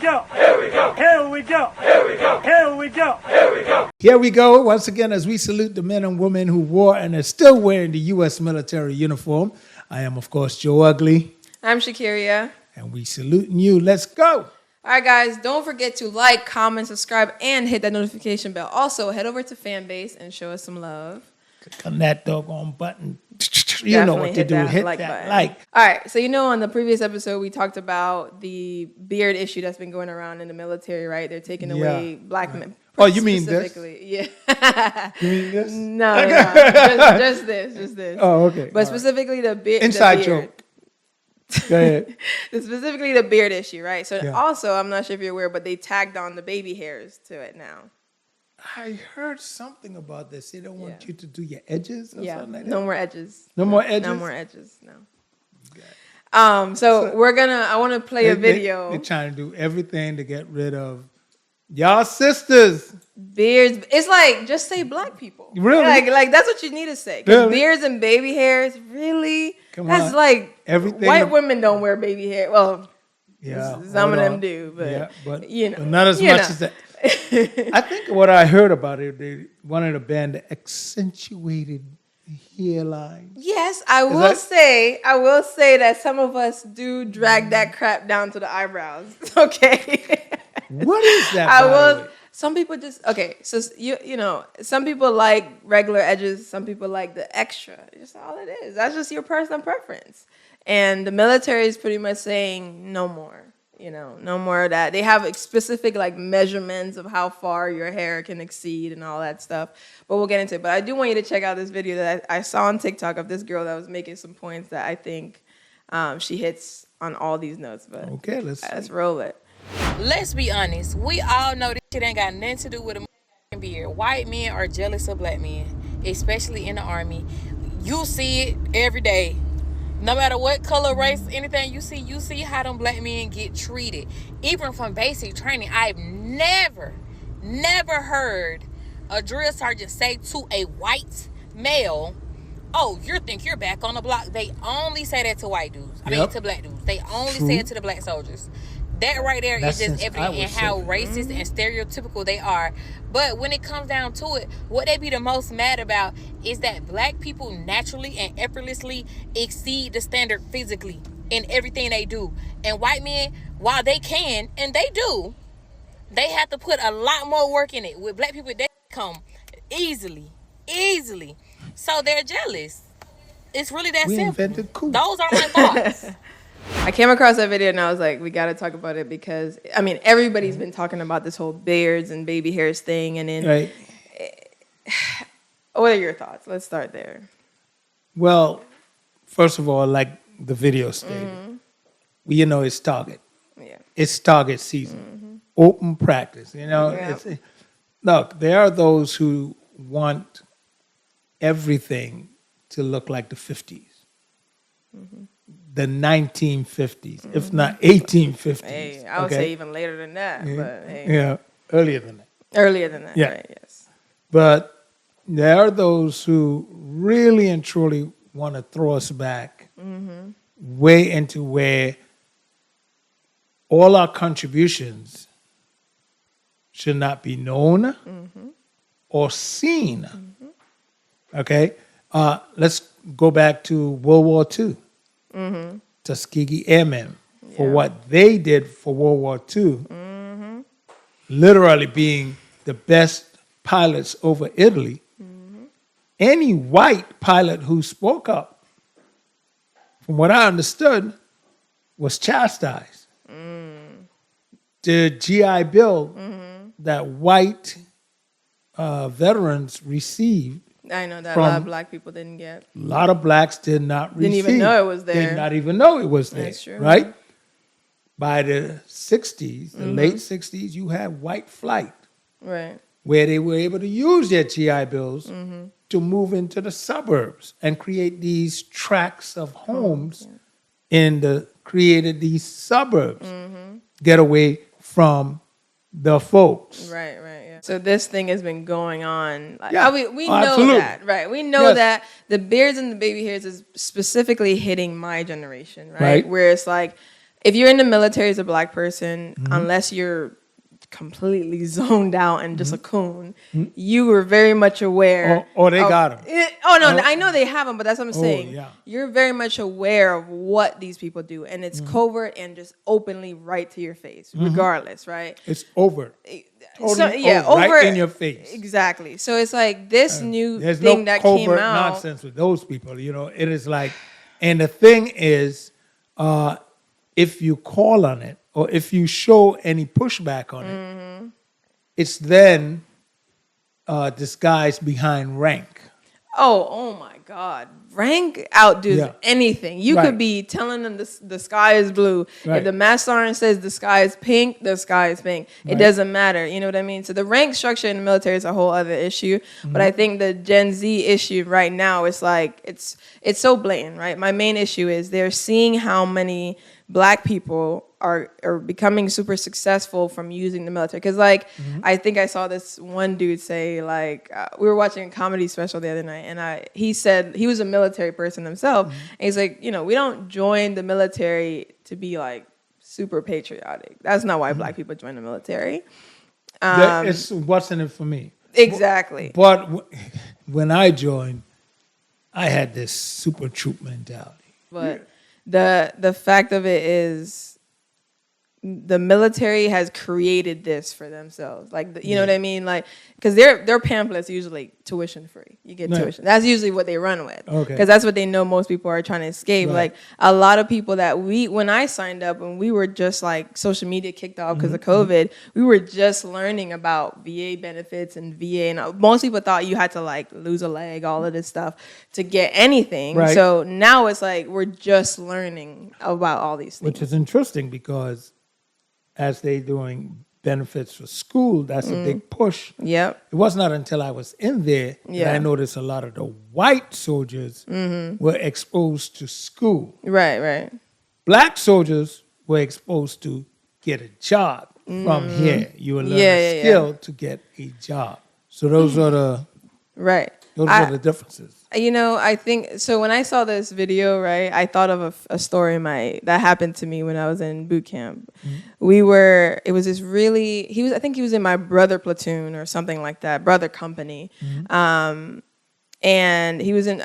go. Here we go. Here we go. Here we go. Here we go. Here we go. Here we go once again as we salute the men and women who wore and are still wearing the U.S. military uniform. I am, of course, Joe Ugly. I'm Shakiria. And we saluting you. Let's go. All right, guys, don't forget to like, comment, subscribe, and hit that notification bell. Also, head over to Fanbase and show us some love. Click on that doggone button. You Definitely know what to do. Hit like that button. like. All right, so on the previous episode, we talked about the beard issue that's been going around in the military, right? They're taking away black men. Oh, you mean this? Yeah. You mean this? No, just this. Oh, okay. But specifically the beard. Inside joke. Go ahead. Specifically the beard issue, right? So Yeah. also, I'm not sure if you're aware, but they tagged on the baby hairs to it now. I heard something about this. They don't want you to do your edges or something like that? No more edges. No more edges? No more edges, no. So I want to play a video. They're trying to do everything to get rid of y'all sisters. Beards. It's like, just say black people. Really? Like that's what you need to say. 'Cause Really? beards and baby hairs, really? That's on. like, Everything. white women don't wear baby hair. Well, some of them do, but you know. not as much as that. I think what I heard about it, they wanted a band that accentuated hairline. Yes, I will say that some of us do drag that crap down to the eyebrows. Okay. What is that? Some people just so you know, some people like regular edges, some people like the extra. Just all it is. That's just your personal preference. And the military is pretty much saying no more. You know, no more of that. They have specific like measurements of how far your hair can exceed and all that stuff. But we'll get into it. But I do want you to check out this video that I saw on TikTok of this girl that was making some points that I think she hits on all these notes. But Okay, let's roll it. Let's be honest. We all know this shit ain't got nothing to do with a beard. White men are jealous of black men, especially in the army. You see it every day. No matter what color, race, anything you see how them black men get treated. Even from basic training, I've never heard a drill sergeant say to a white male, "Oh, you think you're back on the block." They only say that to white dudes. I mean, to black dudes. They only say it to the black soldiers. That right there is just evident in how racist and stereotypical they are. But when it comes down to it, what they be the most mad about is that black people naturally and effortlessly exceed the standard physically in everything they do. And white men, while they can, and they do, they have to put a lot more work in it. With black people, they come easily. So they're jealous. It's really that simple. invented cool. Those are my thoughts. I came across that video and I was like, we got to talk about it because, I mean, everybody's been talking about this whole beards and baby hairs thing. And then, Right. What are your thoughts? Let's start there. Well, first of all, like the video stated, you know it's target. Yeah. It's target season. Open practice. You know, look, there are those who want everything to look like the 50s. The 1950s, if not 1850s. Hey, I would say even later than that. But hey. Yeah, earlier than that. Earlier than that, Yeah. right, yes. But there are those who really and truly want to throw us back way into where all our contributions should not be known or seen. Okay? Let's go back to World War II. Tuskegee Airmen, for what they did for World War II, literally being the best pilots over Italy. Any white pilot who spoke up, from what I understood, was chastised. The GI Bill that white veterans received, I know that a lot of black people didn't get. a lot of blacks did not receive. Didn't even know it was there. Did not even know it was there. That's true. Right? By the 60s, the late 60s, you had white flight, Right. where they were able to use their GI Bills to move into the suburbs and create these tracts of homes created these suburbs, get away from the folks. Right, yeah. So this thing has been going on. Like, Yeah. we know Absolutely. that, right? We know Yes. that the beards and the baby hairs is specifically hitting my generation, right? Right. Where it's like, if you're in the military as a black person, unless you're completely zoned out and just a coon, you were very much aware. Or they got them. I know they have them, but that's what I'm saying. Yeah. You're very much aware of what these people do, and it's covert and just openly right to your face, regardless, right? It's over. Totally over right in your face. Exactly. So it's like this new There's thing no that came covert out. nonsense with those people. It is like, and the thing is, if you call on it or if you show any pushback on it, it's then disguised behind rank. Oh my God. Rank outdoes anything. You could be telling them the sky is blue. Right. If the master sergeant says the sky is pink, the sky is pink. It doesn't matter. You know what I mean? So the rank structure in the military is a whole other issue. But I think the Gen Z issue right now is like, it's so blatant, right? My main issue is they're seeing how many black people are becoming super successful from using the military. Because, like, I think I saw this one dude say, like, we were watching a comedy special the other night, and he said he was a military person himself. And he's like, we don't join the military to be, like, super patriotic. That's not why black people join the military. It's what's in it for me. Exactly. But when I joined, I had this super troop mentality. But the fact of it is, the military has created this for themselves. Like, you know what I mean? Like, because their pamphlets usually tuition free. You get tuition. That's usually what they run with. Okay. Because that's what they know most people are trying to escape. Right. Like, a lot of people that when I signed up, and we were just like, social media kicked off because of COVID, we were just learning about VA benefits and VA. And most people thought you had to, like, lose a leg, all of this stuff to get anything. Right. So now it's like, we're just learning about all these things. Which is interesting because as they doing benefits for school, that's a big push. Yep. It was not until I was in there that I noticed a lot of the white soldiers were exposed to school. Right. Black soldiers were exposed to get a job from here. You will learn a skill to get a job. So those are the those are the differences. I think so. When I saw this video, right, I thought of a story that happened to me when I was in boot camp. It was this really, I think he was in my brother platoon or something like that, brother company. And I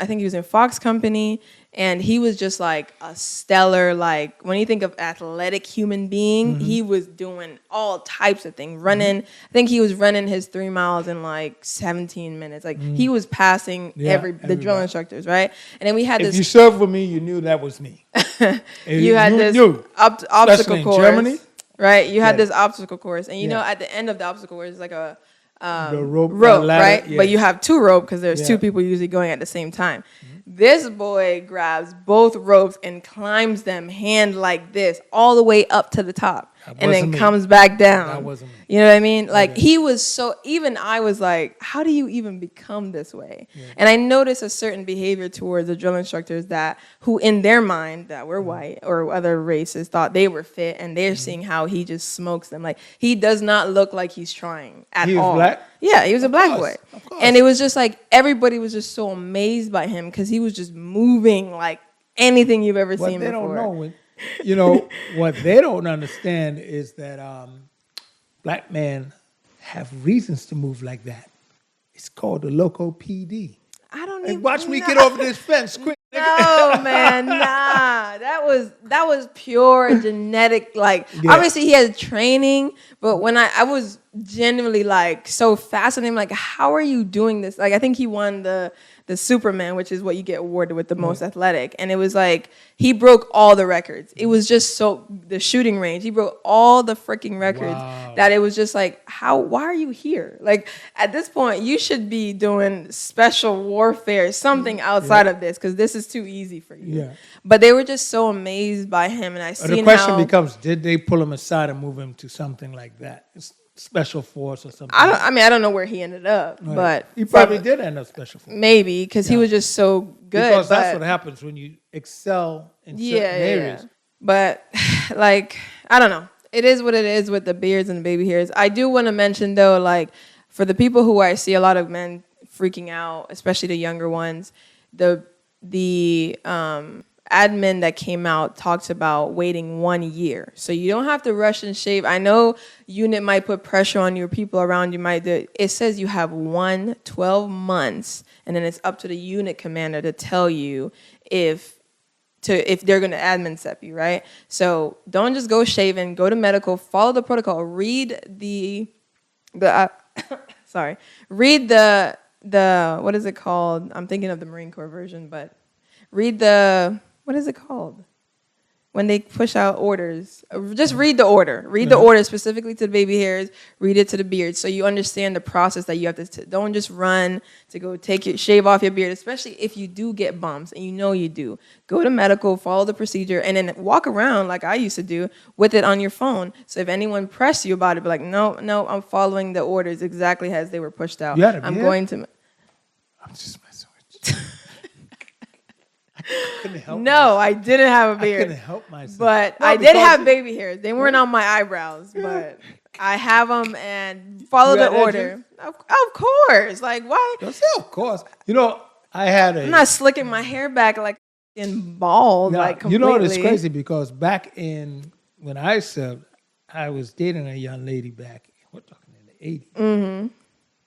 think he was in Fox company, and he was just like a stellar, like, when you think of athletic human being, he was doing all types of things, running. I think he was running his 3 miles in like 17 minutes. Like, he was passing the drill instructors, right? And then we had If this. you served with me, you knew that was me. You had this obstacle course, Germany, right? You had this obstacle course, and at the end of the obstacle course, it's like a the rope, ladder, right? yeah. But you have two rope because there's two people usually going at the same time. This boy grabs both ropes and climbs them hand like this all the way up to the top, and then comes back down. That wasn't me. You know what I mean? Like, he was so, even I was like, how do you even become this way? Yeah. And I noticed a certain behavior towards the drill instructors who in their mind that were white or other races thought they were fit, and they're seeing how he just smokes them. Like, he does not look like he's trying at all. He was black? Yeah, he was a black boy. Of course. And it was just like, everybody was just so amazed by him because he was just moving like anything you've ever seen before. They don't know, what they don't understand is that black men have reasons to move like that. It's called the local PD. I don't Hey, even watch me get over this fence quick. No, man, nah. That was pure genetic. Like, obviously he had training, but when I was genuinely like so fascinated, like, how are you doing this? Like, I think he won the Superman, which is what you get awarded with the most athletic. And it was like, he broke all the records. It was just the shooting range. He broke all the freaking records that it was just like, why are you here? Like, at this point, you should be doing special warfare, something outside of this, because this is too easy for you. Yeah. But they were just so amazed by him. And the question becomes, did they pull him aside and move him to something like that? Special force or something. I don't know where he ended up, but he probably did end up special force. Maybe because he was just so good. Because that's what happens when you excel in certain areas. Yeah. But like, I don't know. It is what it is with the beards and the baby hairs. I do want to mention though, like, for the people who I see a lot of men freaking out, especially the younger ones, admin that came out talked about waiting 1 year. So you don't have to rush and shave. I know unit might put pressure on your people around you. It says you have 12 months, and then it's up to the unit commander to tell you if they're going to admin step you, right? So don't just go shaving. Go to medical. Follow the protocol. Read read the what is it called? I'm thinking of the Marine Corps version, but read what is it called? When they push out orders, just read the order. Read the order specifically to the baby hairs. Read it to the beard, so you understand the process that you have to. Don't just run to go shave off your beard, especially if you do get bumps and you know you do. Go to medical, follow the procedure, and then walk around like I used to do with it on your phone. So if anyone pressed you about it, be like, no, I'm following the orders exactly as they were pushed out. I'm going to. I'm just messing with you. I didn't have a beard. I couldn't help myself. But I did have baby hairs. They weren't on my eyebrows, but I have them and follow the order. Of course. Like, why? Don't say of course. You know, I'm not slicking my hair back like in bald, like completely. You know, it's crazy because back when I served, I was dating a young lady back, we're talking in the 80s. Mm-hmm.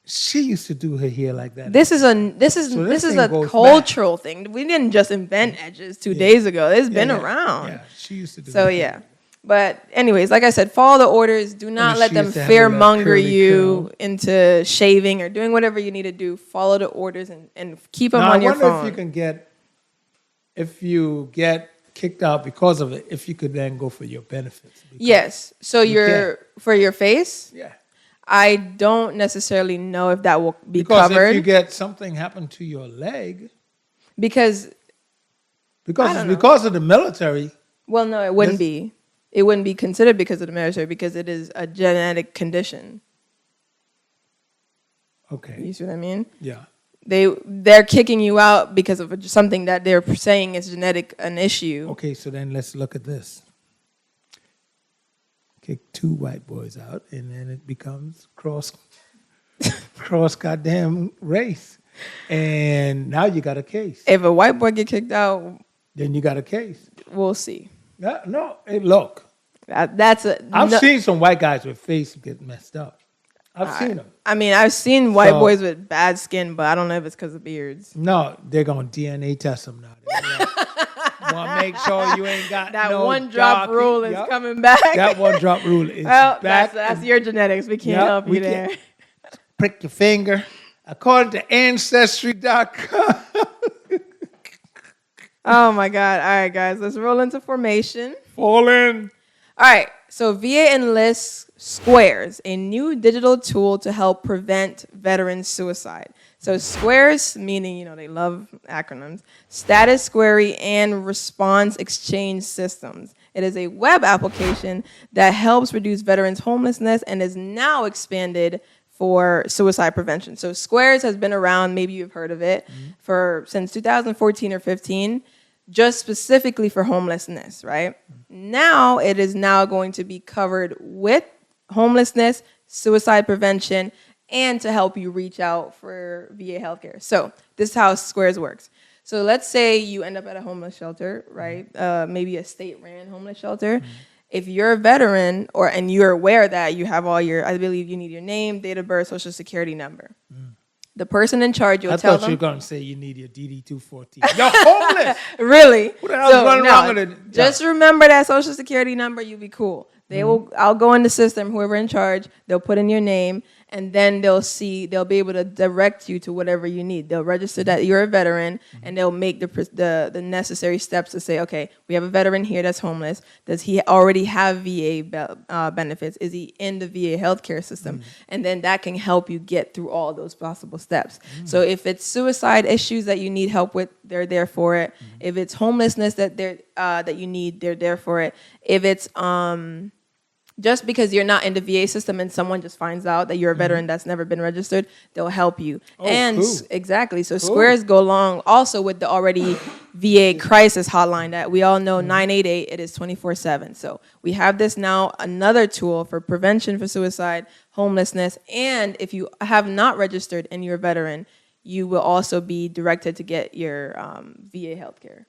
She used to do her hair like that. This is a cultural thing. We didn't just invent edges 2 days ago. It's been around. Yeah, she used to do. So yeah, but anyways, like I said, follow the orders. Do not let them fearmonger you into shaving or doing whatever you need to do. Follow the orders and keep them on your phone. I wonder if you get kicked out because of it, if you could then go for your benefits. Yes. So for your face. Yeah. I don't necessarily know if that will be covered. Because if you get something happen to your leg. Because of the military. Well, no, it wouldn't be. It wouldn't be considered because of the military because it is a genetic condition. Okay. You see what I mean? Yeah. They're kicking you out because of something that they're saying is an issue. Okay, so then let's look at this. Kick 2 white boys out, and then it becomes cross goddamn race. And now you got a case. If a white boy get kicked out, then you got a case. We'll see. Look. I've seen some white guys with face get messed up. I've seen them. I mean, I've seen white boys with bad skin, but I don't know if it's because of beards. No, they're going to DNA test them now. Want to make sure you ain't got that one drop rule is coming back. That one drop rule is back. That's your genetics. We can't help you there. Prick your finger. According to Ancestry.com. Oh, my God. All right, guys. Let's roll into formation. Fall in. All right. So VA enlists Squares, a new digital tool to help prevent veteran suicide. So Squares, meaning, they love acronyms, status query and response exchange systems. It is a web application that helps reduce veterans' homelessness and is now expanded for suicide prevention. So Squares has been around, maybe you've heard of it, since 2014 or 15, just specifically for homelessness, right? Now it is now going to be covered with homelessness, suicide prevention, and to help you reach out for VA healthcare. So this is how Squares works. So let's say you end up at a homeless shelter, right? Maybe a state-ran homeless shelter. If you're a veteran and you're aware that you have I believe you need your name, date of birth, social security number. The person in charge, you'll tell them. I thought you were going to say you need your DD-214. You're homeless. Really? What the hell's running wrong with it? Just remember that social security number, you'll be cool. I'll go in the system, whoever in charge, they'll put in your name, and then they'll be able to direct you to whatever you need. They'll register that you're a veteran, and they'll make the necessary steps to say, okay, we have a veteran here that's homeless. Does he already have VA benefits? Is he in the VA healthcare system? And then that can help you get through all those possible steps. So if it's suicide issues that you need help with, they're there for it. If it's homelessness that you need, they're there for it. If it's just because you're not in the VA system and someone just finds out that you're a veteran that's never been registered, they'll help you. Cool. Exactly. So Squares go along also with the already VA crisis hotline that we all know, 988, it is 24/7. So we have this now, another tool for prevention for suicide, homelessness, and if you have not registered and you're a veteran, you will also be directed to get your VA healthcare.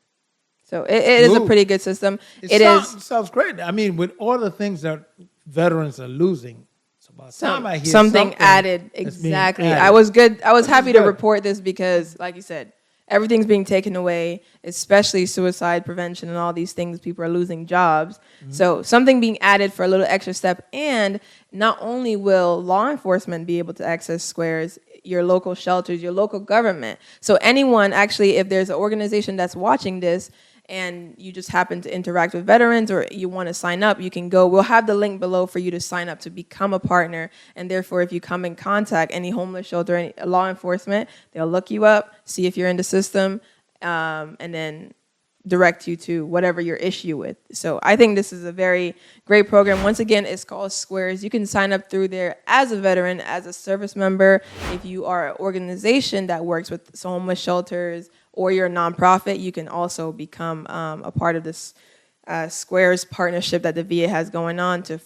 So it is a Ooh. pretty good system. Sounds great. I mean, with all the things that veterans are losing, it's about time I hear something added. that's being Exactly. added. I was happy to good. report this because, like you said, everything's being taken away, especially suicide prevention and all these things. People are losing jobs. Mm-hmm. So something being added for a little extra step. And not only will law enforcement be able to access squares, your local shelters, your local government. So anyone, actually, if there's an organization that's watching this and you just happen to interact with veterans or you want to sign up, you can go. We'll have the link below for you to sign up to become a partner. And therefore, if you come in contact any homeless shelter, any law enforcement, they'll look you up, see if you're in the system, and then direct you to whatever your issue with. So I think this is a very great program. Once again, it's called Squares. You can sign up through there as a veteran, as a service member. If you are an organization that works with homeless shelters or you're a nonprofit, you can also become a part of this Squares partnership that the VA has going on to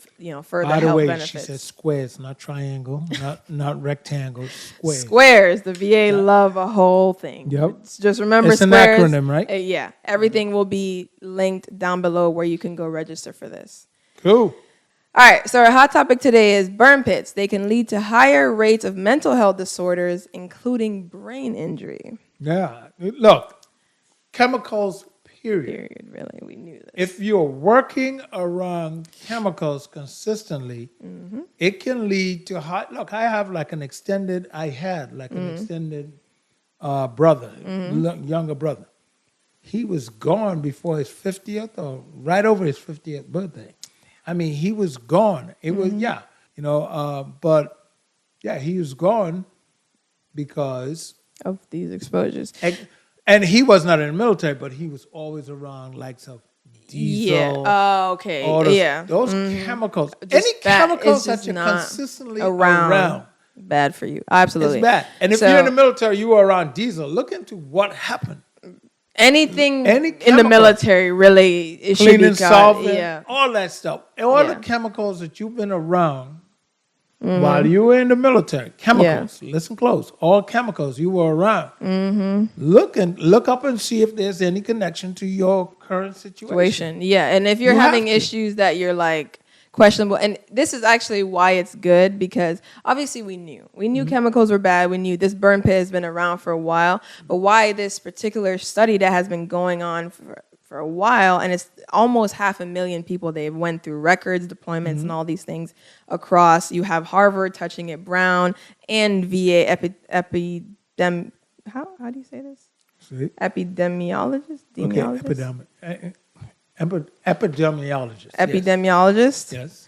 further By the health way, benefits. she said squares, not triangle, not rectangle, squares. Squares. The VA love a whole thing. Yep. Just remember It's an Squares. acronym, right? Yeah. Everything will be linked down below where you can go register for this. Cool. All right. So our hot topic today is burn pits. They can lead to higher rates of mental health disorders, including brain injury. Yeah. Look, chemicals, period. Really, we knew this. If you're working around chemicals consistently, it can lead to high. Look, I had like an extended brother, younger brother. He was gone before his 50th or right over his 50th birthday. I mean, he was gone. It was, but he was gone because Of these exposures. And he was not in the military, but he was always around likes of diesel. Yeah. Oh, okay. All those chemicals. Just Any bad. chemicals It's that you're just not consistently around. around. Bad for you. Absolutely. It's bad. And if you're in the military, you are around diesel. Look into what happened. Anything Any in the chemical. military, really, it should Cleaning, be got. solvent, Yeah. all that stuff. All the chemicals that you've been around while you were in the military. Chemicals. Listen close. All chemicals you were around. Look up and see if there's any connection to your current situation. Yeah. And if you're You having have to. issues that you're like questionable, and this is actually why it's good, because obviously we knew chemicals were bad. We knew this burn pit has been around for a while, but why this particular study that has been going on for a while, and it's almost 500,000 people. They went through records, deployments, and all these things across. You have Harvard touching it, Brown, and VA how do you say this? See? Epidemiologist? Okay, epidemiologist. Epidemiologists. Yes.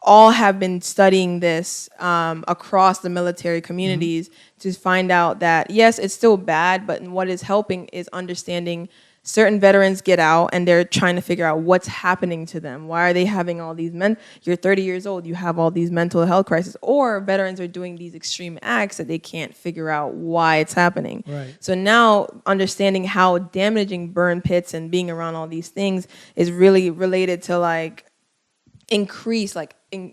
All have been studying this across the military communities to find out that, yes, it's still bad, but what is helping is understanding certain veterans get out and they're trying to figure out what's happening to them. Why are they having all these you're 30 years old, you have all these mental health crises, or veterans are doing these extreme acts that they can't figure out why it's happening. Right. So now understanding how damaging burn pits and being around all these things is really related to like increase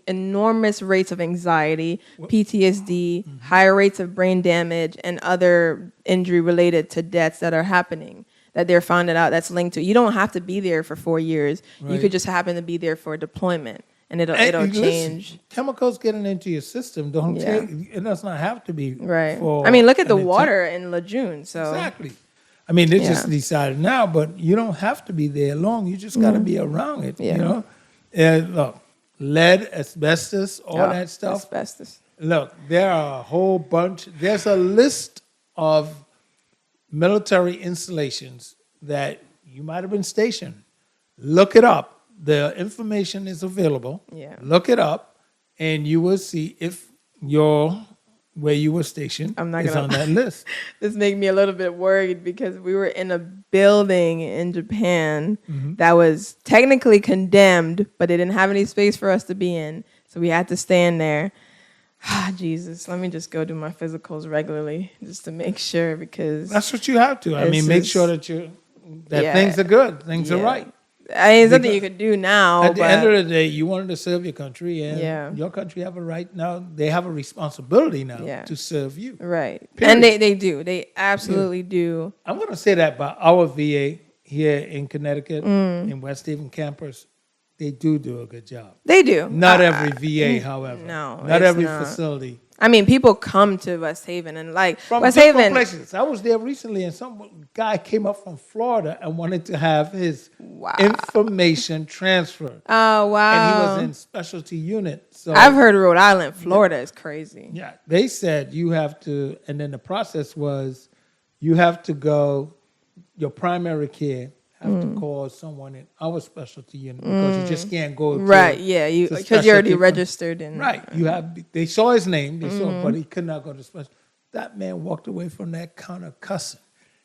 enormous rates of anxiety, PTSD, higher rates of brain damage, and other injury related to deaths that are happening, that they're finding out that's linked to. You don't have to be there for 4 years. Right. You could just happen to be there for a deployment, and it'll Listen, change. chemicals getting into your system it does not have to be Right. for I mean, look at the an water in Lejeune. So Exactly. I mean, they just decided now, but you don't have to be there long. You just got to be around it. Yeah. You know, and look, lead, asbestos, all that stuff. Asbestos. Look, there are a whole bunch. There's a list of military installations that you might have been stationed. Look it up. The information is available. Yeah. Look it up, and you will see if where you were stationed is on that list. This made me a little bit worried because we were in a building in Japan that was technically condemned, but it didn't have any space for us to be in. So we had to stand there. Jesus, let me just go do my physicals regularly just to make sure, because That's what you have to. I mean, make sure that things are good, things are right. I mean, it's something you could do now. At the end of the day, you wanted to serve your country, and your country have a right now. They have a responsibility now to serve you. Right. Period. And they do. They absolutely do. I'm going to say that about our VA here in Connecticut, in West Haven campus, they do a good job. They do. Not every VA, however. No, Not it's every not. facility. I mean, people come to West Haven and like From West different Haven. places. I was there recently, and some guy came up from Florida and wanted to have his information transferred. Oh wow! And he was in specialty unit. So I've heard Rhode Island, Florida is crazy. yeah, they said you have to, and then the process was you have to go. Your primary care have to call someone in our specialty unit because you just can't go to, Right? Yeah, you to because you're already specialty- registered in. Right. You have. They saw his name. They saw, but he could not go to special. That man walked away from that counter cussing.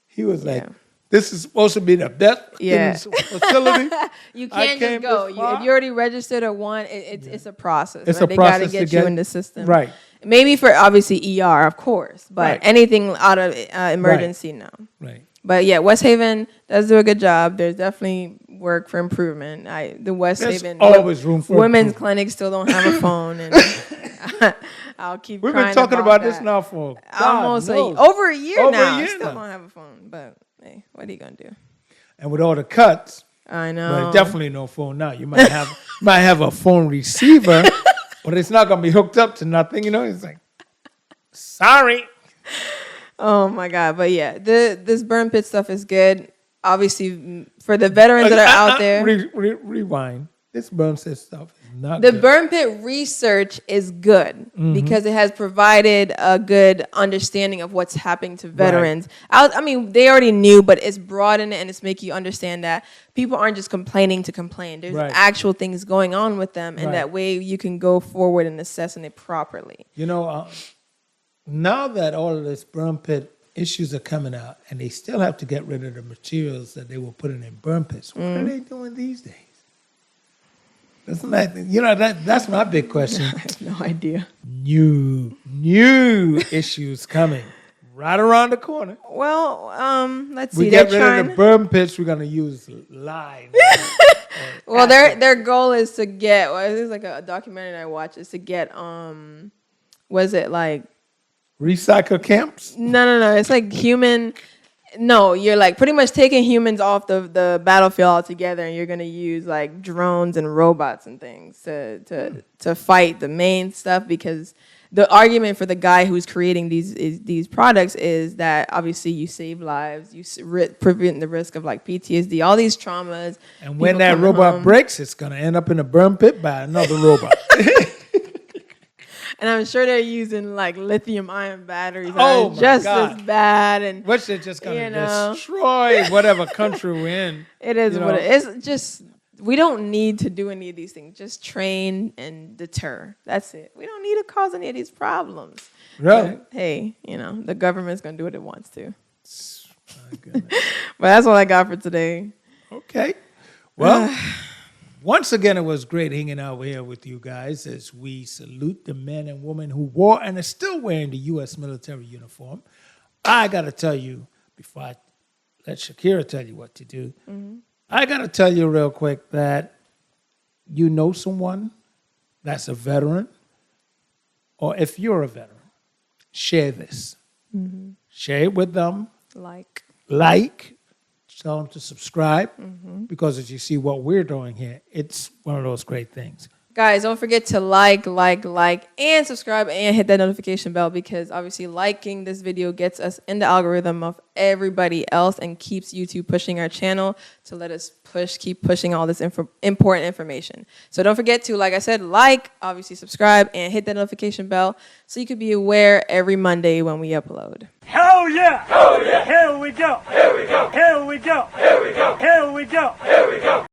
He was like, Yeah. "This is supposed to be the best Yeah. facility." You I can't came just go. this far. If you're already registered or one, it's a process. It's right? a They got to process to get you get- in the system. right. Maybe for obviously ER, of course, but Right. anything out of emergency, no. Right. But yeah, West Haven does do a good job. There's definitely work for improvement. The West There's Haven always room for women's improvement. clinic still don't have a phone, and I'll keep. We've been crying talking about this that. now for Almost God knows. over a year Over a now. year Still now. don't have a phone, but hey, what are you gonna do? And with all the cuts, I know. but definitely no phone now. You might have a phone receiver, but it's not gonna be hooked up to nothing. You know, it's like, sorry. Oh my God! But yeah, this burn pit stuff is good. Obviously, for the veterans that are out there, Rewind. This burn pit stuff is not the good. burn pit research is good because it has provided a good understanding of what's happening to veterans. I mean, they already knew, but it's broadened and it's making you understand that people aren't just complaining to complain. There's Right. actual things going on with them, and Right. that way you can go forward and assessing it properly. You know, now that all of this burn pit issues are coming out, and they still have to get rid of the materials that they were putting in burn pits, what are they doing these days? Isn't that, that's my big question. I have no idea. New issues coming right around the corner. Well, let's see. We They're get rid trying. of the burn pits. We're gonna use lime. Well, their goal is to get. Well, this is like a documentary I watched. Is to get was it like Recycle camps. no? It's like human. No, you're like pretty much taking humans off the battlefield altogether, and you're gonna use like drones and robots and things to fight the main stuff. Because the argument for the guy who's creating these products is that obviously you save lives, you prevent the risk of like PTSD, all these traumas. And when people that coming robot home. breaks, it's gonna end up in a burn pit by another robot. And I'm sure they're using like lithium-ion batteries that Oh are my just God. as bad. And Which they're just gonna You know. destroy whatever country we're in. it is you what know. it is. It's just, we don't need to do any of these things. Just train and deter. That's it. We don't need to cause any of these problems. Really? But, hey, the government's going to do what it wants to. My goodness. But that's all I got for today. Okay. Well, once again, it was great hanging out here with you guys as we salute the men and women who wore and are still wearing the U.S. military uniform. I got to tell you, before I let Shakira tell you what to do, I got to tell you real quick that you know someone that's a veteran, or if you're a veteran, share this. Share it with them. Like, tell them to subscribe, because as you see what we're doing here, it's one of those great things. Guys, don't forget to like, and subscribe and hit that notification bell, because obviously liking this video gets us in the algorithm of everybody else and keeps YouTube pushing our channel to let us keep pushing all this important information. So don't forget to, like I said, obviously subscribe and hit that notification bell so you could be aware every Monday when we upload. Hell yeah! Hell yeah! Here we go! Here we go! Here we go! Here we go! Here we go! Here we go!